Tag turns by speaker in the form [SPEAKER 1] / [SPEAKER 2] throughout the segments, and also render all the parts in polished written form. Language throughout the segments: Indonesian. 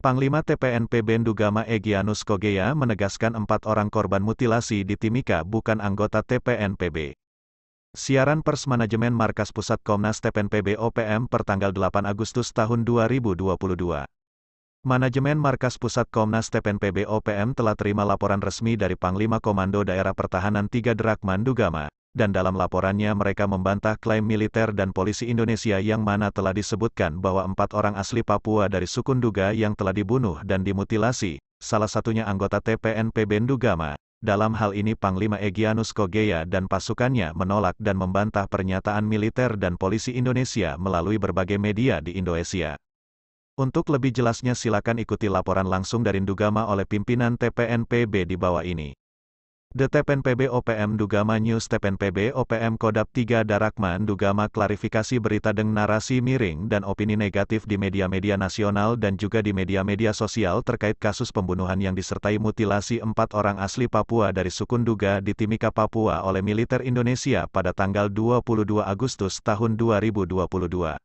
[SPEAKER 1] Panglima TPNPB Ndugama Egyanus Kogeya menegaskan 4 orang korban mutilasi di Timika bukan anggota TPNPB. Siaran pers manajemen Markas Pusat Komnas TPNPB OPM pertanggal 8 Agustus tahun 2022. Manajemen Markas Pusat Komnas TPNPB OPM telah terima laporan resmi dari Panglima Komando Daerah Pertahanan 3 Drakman Ndugama, dan dalam laporannya mereka membantah klaim militer dan polisi Indonesia yang mana telah disebutkan bahwa 4 orang asli Papua dari suku Nduga yang telah dibunuh dan dimutilasi, salah satunya anggota TPNPB Ndugama. Dalam hal ini Panglima Egyanus Kogeya dan pasukannya menolak dan membantah pernyataan militer dan polisi Indonesia melalui berbagai media di Indonesia. Untuk lebih jelasnya silakan ikuti laporan langsung dari Ndugama oleh pimpinan TPNPB di bawah ini. The TPNPB OPM Ndugama News TPNPB OPM Kodap 3 Drakman Ndugama klarifikasi berita dengan narasi miring dan opini negatif di media-media nasional dan juga di media-media sosial terkait kasus pembunuhan yang disertai mutilasi 4 orang asli Papua dari suku Nduga di Timika, Papua oleh militer Indonesia pada tanggal 22 Agustus tahun 2022.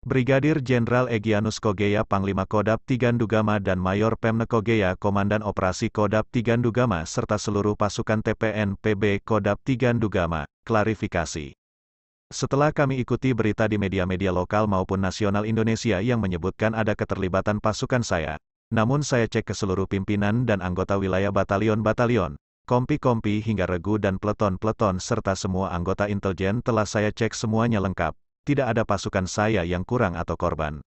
[SPEAKER 1] Brigadir Jenderal Egyanus Kogeya Panglima Kodap 3 Ndugama dan Mayor Pemne Kogeya Komandan Operasi Kodap 3 Ndugama serta seluruh pasukan TPNPB Kodap 3 Ndugama, klarifikasi. Setelah kami ikuti berita di media-media lokal maupun nasional Indonesia yang menyebutkan ada keterlibatan pasukan saya, namun saya cek ke seluruh pimpinan dan anggota wilayah batalion-batalion, kompi-kompi hingga regu dan peleton-peleton serta semua anggota intelijen telah saya cek semuanya lengkap. Tidak ada pasukan saya yang kurang atau korban.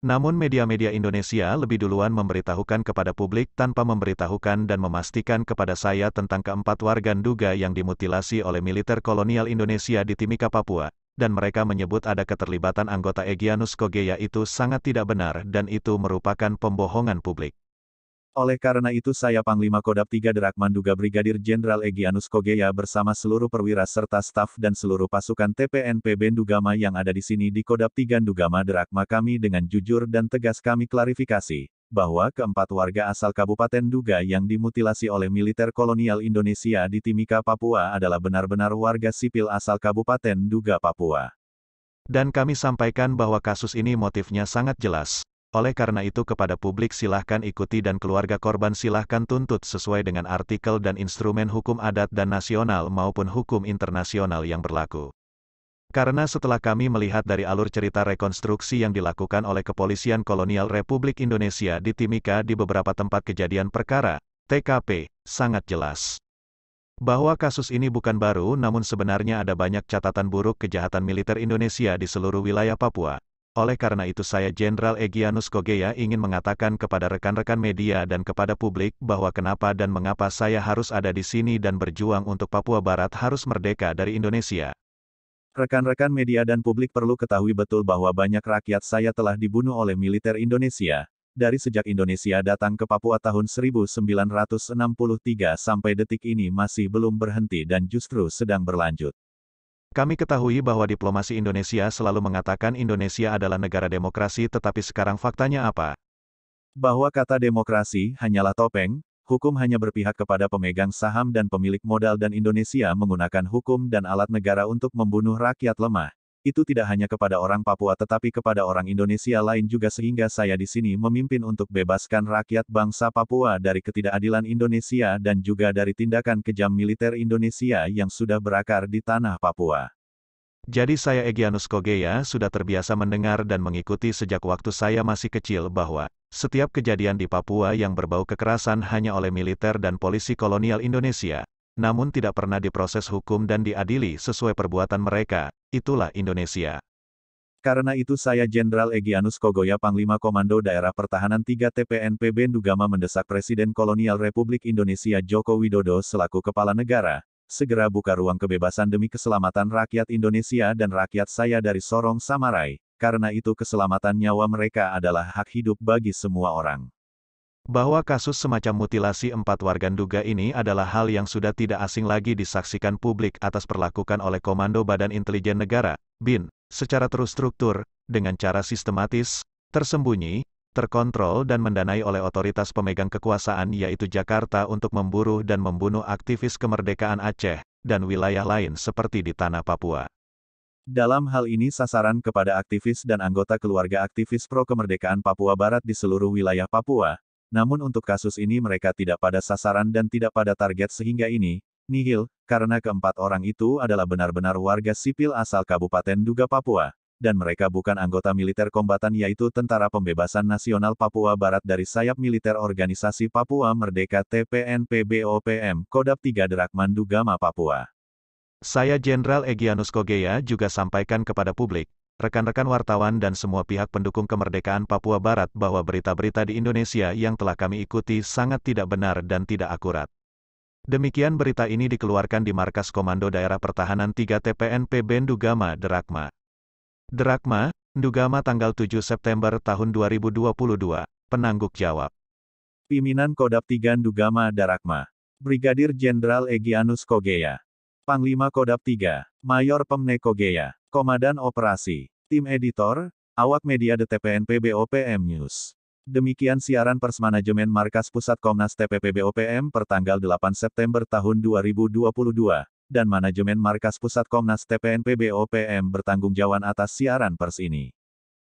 [SPEAKER 1] Namun media-media Indonesia lebih duluan memberitahukan kepada publik tanpa memberitahukan dan memastikan kepada saya tentang keempat warga Nduga yang dimutilasi oleh militer kolonial Indonesia di Timika, Papua, dan mereka menyebut ada keterlibatan anggota Egyanus Kogeya itu sangat tidak benar dan itu merupakan pembohongan publik.
[SPEAKER 2] Oleh karena itu saya Panglima Kodap 3 Drakman Nduga Brigadir Jenderal Egyanus Kogeya bersama seluruh perwira serta staf dan seluruh pasukan TPNPB Ndugama yang ada di sini di Kodap 3 Ndugama Drakma kami dengan jujur dan tegas kami klarifikasi, bahwa keempat warga asal Kabupaten Nduga yang dimutilasi oleh militer kolonial Indonesia di Timika, Papua adalah benar-benar warga sipil asal Kabupaten Nduga, Papua.
[SPEAKER 1] Dan kami sampaikan bahwa kasus ini motifnya sangat jelas. Oleh karena itu kepada publik silahkan ikuti dan keluarga korban silahkan tuntut sesuai dengan artikel dan instrumen hukum adat dan nasional maupun hukum internasional yang berlaku. Karena setelah kami melihat dari alur cerita rekonstruksi yang dilakukan oleh Kepolisian Kolonial Republik Indonesia di Timika di beberapa tempat kejadian perkara, TKP, sangat jelas bahwa kasus ini bukan baru namun sebenarnya ada banyak catatan buruk kejahatan militer Indonesia di seluruh wilayah Papua. Oleh karena itu saya Jenderal Egyanus Kogeya ingin mengatakan kepada rekan-rekan media dan kepada publik bahwa kenapa dan mengapa saya harus ada di sini dan berjuang untuk Papua Barat harus merdeka dari Indonesia.
[SPEAKER 2] Rekan-rekan media dan publik perlu ketahui betul bahwa banyak rakyat saya telah dibunuh oleh militer Indonesia, dari sejak Indonesia datang ke Papua tahun 1963 sampai detik ini masih belum berhenti dan justru sedang berlanjut.
[SPEAKER 1] Kami ketahui bahwa diplomasi Indonesia selalu mengatakan Indonesia adalah negara demokrasi tetapi sekarang faktanya apa?
[SPEAKER 2] Bahwa kata demokrasi hanyalah topeng, hukum hanya berpihak kepada pemegang saham dan pemilik modal dan Indonesia menggunakan hukum dan alat negara untuk membunuh rakyat lemah. Itu tidak hanya kepada orang Papua tetapi kepada orang Indonesia lain juga sehingga saya di sini memimpin untuk bebaskan rakyat bangsa Papua dari ketidakadilan Indonesia dan juga dari tindakan kejam militer Indonesia yang sudah berakar di tanah Papua.
[SPEAKER 1] Jadi saya Egyanus Kogeya sudah terbiasa mendengar dan mengikuti sejak waktu saya masih kecil bahwa setiap kejadian di Papua yang berbau kekerasan hanya oleh militer dan polisi kolonial Indonesia, namun tidak pernah diproses hukum dan diadili sesuai perbuatan mereka, itulah Indonesia.
[SPEAKER 2] Karena itu saya Jenderal Egyanus Kogeya Panglima Komando Daerah Pertahanan 3 TPNPB Ndugama mendesak Presiden Kolonial Republik Indonesia Joko Widodo selaku Kepala Negara, segera buka ruang kebebasan demi keselamatan rakyat Indonesia dan rakyat saya dari Sorong Samarai, karena itu keselamatan nyawa mereka adalah hak hidup bagi semua orang.
[SPEAKER 1] Bahwa kasus semacam mutilasi 4 warga Nduga ini adalah hal yang sudah tidak asing lagi disaksikan publik atas perlakukan oleh Komando Badan Intelijen Negara, BIN, secara terstruktur, dengan cara sistematis, tersembunyi, terkontrol dan mendanai oleh otoritas pemegang kekuasaan yaitu Jakarta untuk memburu dan membunuh aktivis kemerdekaan Aceh, dan wilayah lain seperti di tanah Papua.
[SPEAKER 2] Dalam hal ini sasaran kepada aktivis dan anggota keluarga aktivis pro kemerdekaan Papua Barat di seluruh wilayah Papua. Namun untuk kasus ini mereka tidak pada sasaran dan tidak pada target sehingga ini, nihil, karena keempat orang itu adalah benar-benar warga sipil asal Kabupaten Duga Papua. Dan mereka bukan anggota militer kombatan yaitu Tentara Pembebasan Nasional Papua Barat dari sayap militer Organisasi Papua Merdeka TPNPB-OPM, Kodap 3 Derakman Dugama Papua.
[SPEAKER 1] Saya Jenderal Egyanus Kogeya juga sampaikan kepada publik, rekan-rekan wartawan dan semua pihak pendukung kemerdekaan Papua Barat bahwa berita-berita di Indonesia yang telah kami ikuti sangat tidak benar dan tidak akurat. Demikian berita ini dikeluarkan di Markas Komando Daerah Pertahanan 3 TPNPB Ndugama Derakma. Derakma, Ndugama tanggal 7 September tahun 2022, penanggung jawab.
[SPEAKER 2] Pimpinan Kodap 3 Ndugama Darakma. Brigadir Jenderal Egyanus Kogeya. Panglima Kodap 3, Mayor Pemne Kogeya. Komandan Operasi. Tim Editor, Awak Media The TPNPB OPM News. Demikian siaran pers manajemen Markas Pusat Komnas TPPB OPM pertanggal 8 September tahun 2022. Dan manajemen Markas Pusat Komnas TPNPB OPM bertanggung jawab atas siaran pers ini.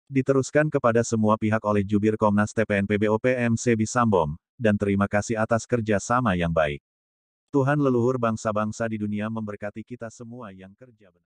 [SPEAKER 2] Diteruskan kepada semua pihak oleh Jubir Komnas TPNPB OPM Sebi Sambom, dan terima kasih atas kerja sama yang baik. Tuhan leluhur bangsa-bangsa di dunia memberkati kita semua yang kerja benar.